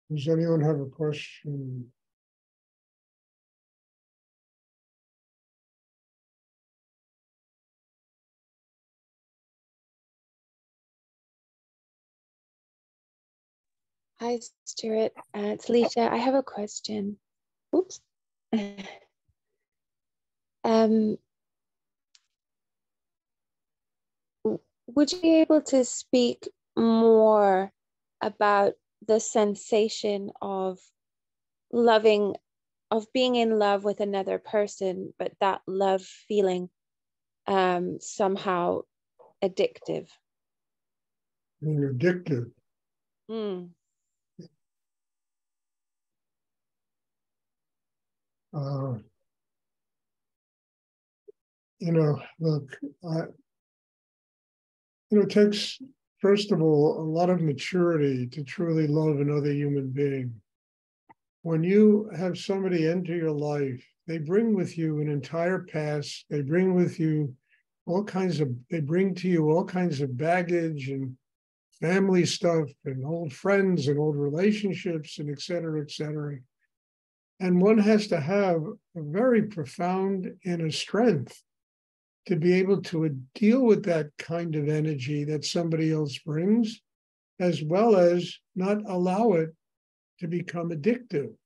Does anyone have a question? Hi, Stuart. It's Lita. I have a question. Oops. um, would you be able to speak more about the sensation of loving, of being in love with another person, but that love feeling somehow addictive? Being addicted. Mm. Uh, look, it takes, first of all, a lot of maturity to truly love another human being. When you have somebody enter your life, they bring with you an entire past. They bring with you they bring to you all kinds of baggage and family stuff and old friends and old relationships and et cetera, et cetera. And one has to have a very profound inner strength to be able to deal with that kind of energy that somebody else brings, as well as not allow it to become addictive.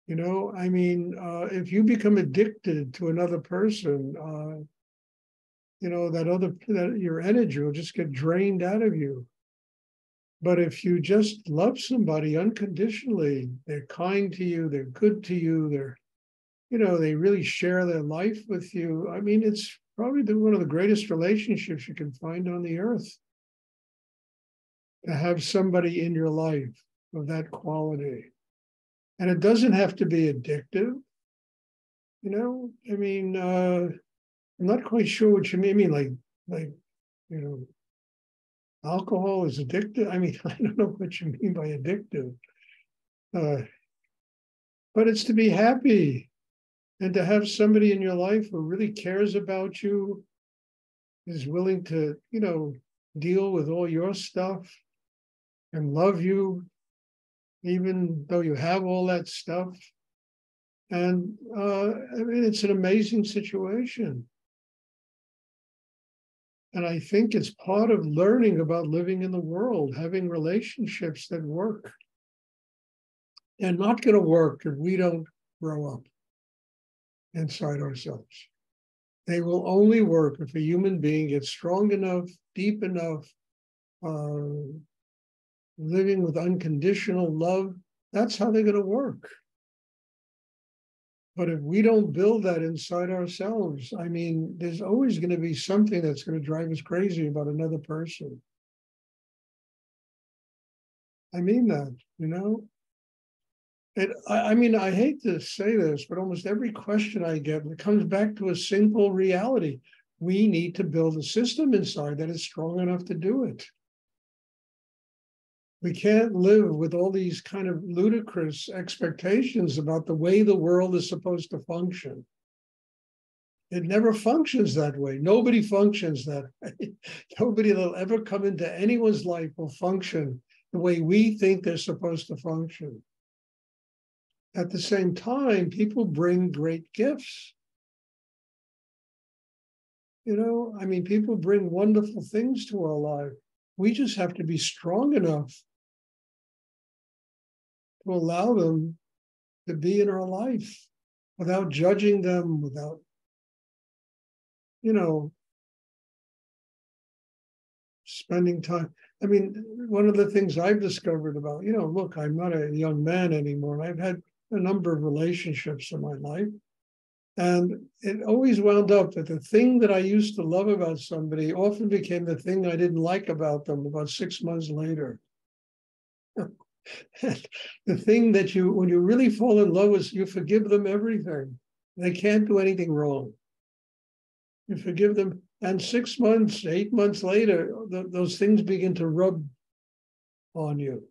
If you become addicted to another person, that your energy will just get drained out of you. But if you just love somebody unconditionally, they're kind to you, they're good to you, they really share their life with you. I mean, it's probably one of the greatest relationships you can find on the earth. To have somebody in your life of that quality. And it doesn't have to be addictive. I'm not quite sure what you mean. I mean, alcohol is addictive. I mean, I don't know what you mean by addictive. But it's to be happy and to have somebody in your life who really cares about you, is willing to, deal with all your stuff and love you, even though you have all that stuff. And it's an amazing situation. And I think it's part of learning about living in the world, having relationships that work. And not going to work if we don't grow up inside ourselves. They will only work if a human being gets strong enough, deep enough, living with unconditional love. That's how they're going to work. But if we don't build that inside ourselves, I mean, there's always going to be something that's going to drive us crazy about another person. I mean that, I hate to say this, but almost every question I get, it comes back to a simple reality. We need to build a system inside that is strong enough to do it. We can't live with all these kind of ludicrous expectations about the way the world is supposed to function. It never functions that way. Nobody functions that way. Nobody that'll ever come into anyone's life will function the way we think they're supposed to function. At the same time, people bring great gifts. People bring wonderful things to our life. We just have to be strong enough to allow them to be in our life without judging them, without, spending time. I mean, one of the things I've discovered about, look, I'm not a young man anymore. I've had a number of relationships in my life. And it always wound up that the thing that I used to love about somebody often became the thing I didn't like about them about 6 months later. The thing that when you really fall in love with, you forgive them everything. They can't do anything wrong. You forgive them. And 6 months, 8 months later, those things begin to rub on you.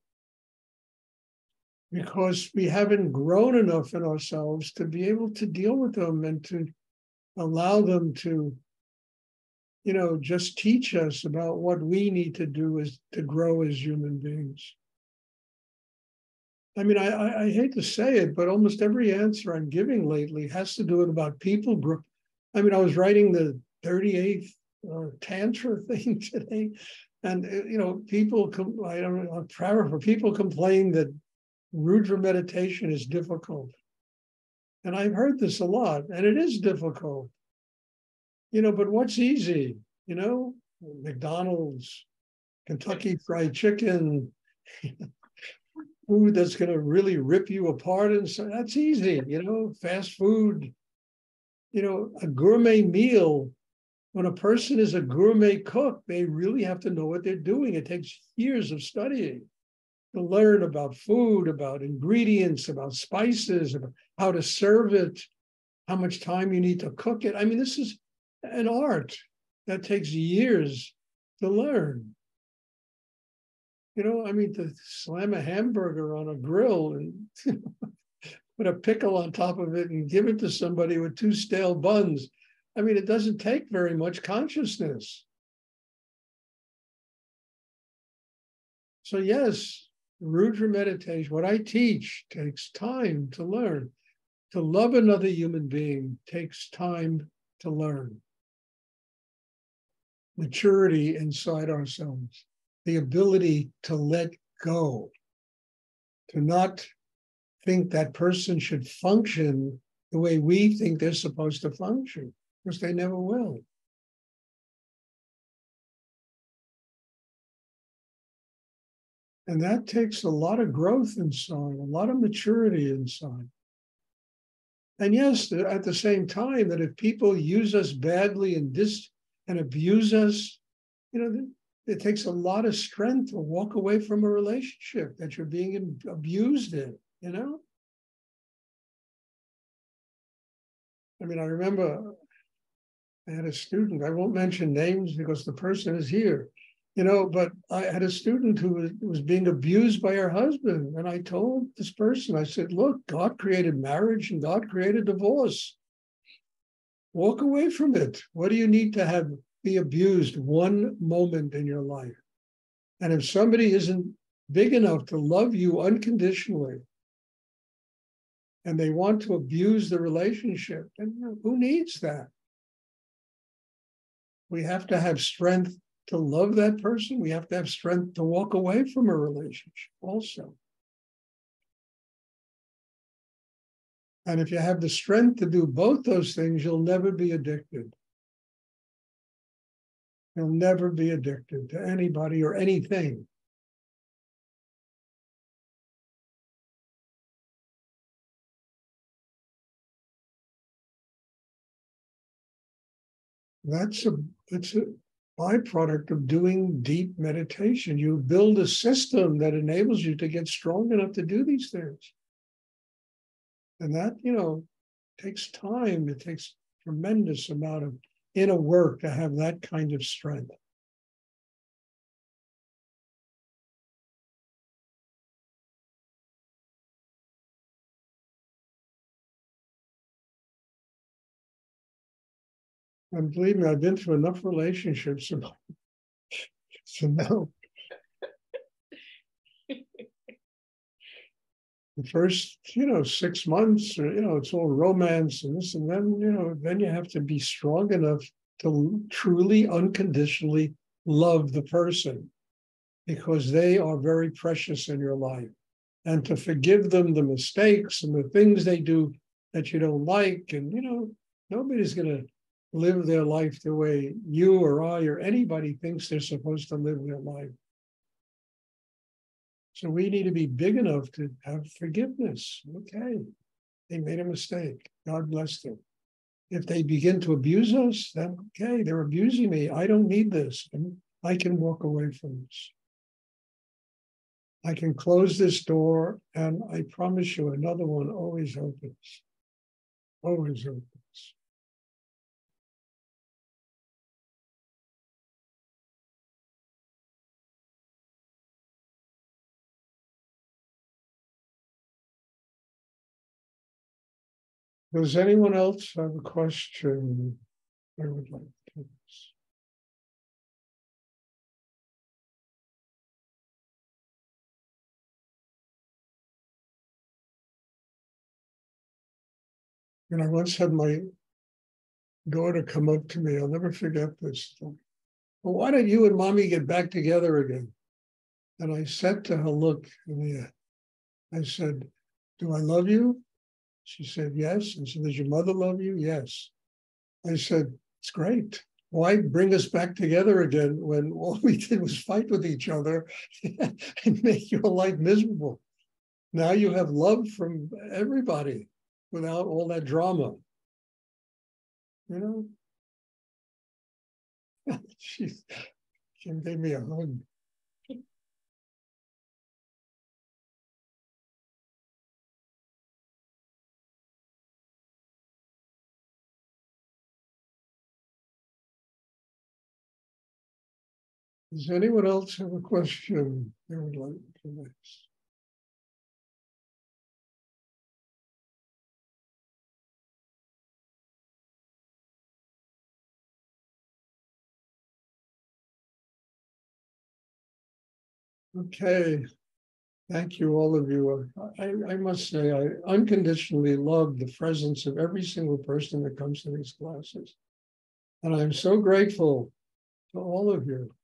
Because we haven't grown enough in ourselves to be able to deal with them and to allow them to, just teach us about what we need to do is to grow as human beings. I mean, I hate to say it, but almost every answer I'm giving lately has to do with about people group. I mean, I was writing the 38th Tantra thing today, and people I don't know, I'm proud for people complain that Rudra meditation is difficult. And I've heard this a lot, and it is difficult. But what's easy? McDonald's, Kentucky Fried Chicken, food that's going to really rip you apart. And so that's easy, fast food, a gourmet meal. When a person is a gourmet cook, they really have to know what they're doing. It takes years of studying to learn about food, about ingredients, about spices, about how to serve it, how much time you need to cook it. I mean, this is an art that takes years to learn. To slam a hamburger on a grill and put a pickle on top of it and give it to somebody with 2 stale buns. I mean, it doesn't take very much consciousness. So yes, Rudra meditation, what I teach takes time to learn. To love another human being takes time to learn. Maturity inside ourselves, the ability to let go, to not think that person should function the way we think they're supposed to function, because they never will. And that takes a lot of growth inside, a lot of maturity inside. And yes, at the same time, that if people use us badly and abuse us, it takes a lot of strength to walk away from a relationship that you're being abused in, I mean, I remember I had a student, I won't mention names because the person is here, but I had a student who was being abused by her husband. And I told this person, I said, look, God created marriage and God created divorce. Walk away from it. What do you need to be abused one moment in your life? And if somebody isn't big enough to love you unconditionally, and they want to abuse the relationship, then who needs that? We have to have strength to love that person. We have to have strength to walk away from a relationship also. And if you have the strength to do both those things, you'll never be addicted. You'll never be addicted to anybody or anything. It's a byproduct of doing deep meditation. You build a system that enables you to get strong enough to do these things. And that, takes time. It takes tremendous amount of inner work to have that kind of strength. And believe me, I've been through enough relationships to know. The first, 6 months, it's all romance and this and then, then you have to be strong enough to truly, unconditionally love the person, because they are very precious in your life. And to forgive them the mistakes and the things they do that you don't like. And, nobody's going to live their life the way you or I or anybody thinks they're supposed to live their life. So we need to be big enough to have forgiveness. Okay, they made a mistake. God bless them. If they begin to abuse us, then okay, they're abusing me. I don't need this. And I can walk away from this. I can close this door, and I promise you another one always opens. Always opens. Does anyone else have a question I would like to ask? And I once had my daughter come up to me. I'll never forget this. Well, why don't you and mommy get back together again? And I said to her, look, I said, do I love you? She said, yes. And so does your mother love you? Yes. I said, it's great. Why bring us back together again when all we did was fight with each other and make your life miserable? Now you have love from everybody without all that drama. You know? She gave me a hug. Does anyone else have a question they would like to ask? Okay, thank you, all of you. I must say, I unconditionally love the presence of every single person that comes to these classes. And I'm so grateful to all of you.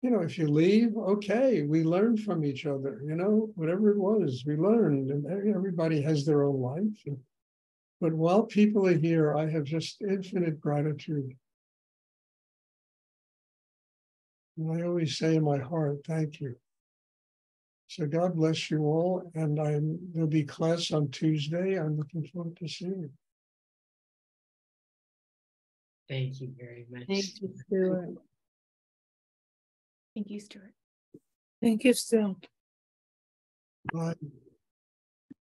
You know, if you leave, okay, we learned from each other, you know, whatever it was, we learned, and everybody has their own life. But while people are here, I have just infinite gratitude. And I always say in my heart, thank you. So God bless you all. And there'll be class on Tuesday. I'm looking forward to seeing you. Thank you very much. Thank you, Stuart. Thank you, Stuart. Thank you, Stuart. Bye.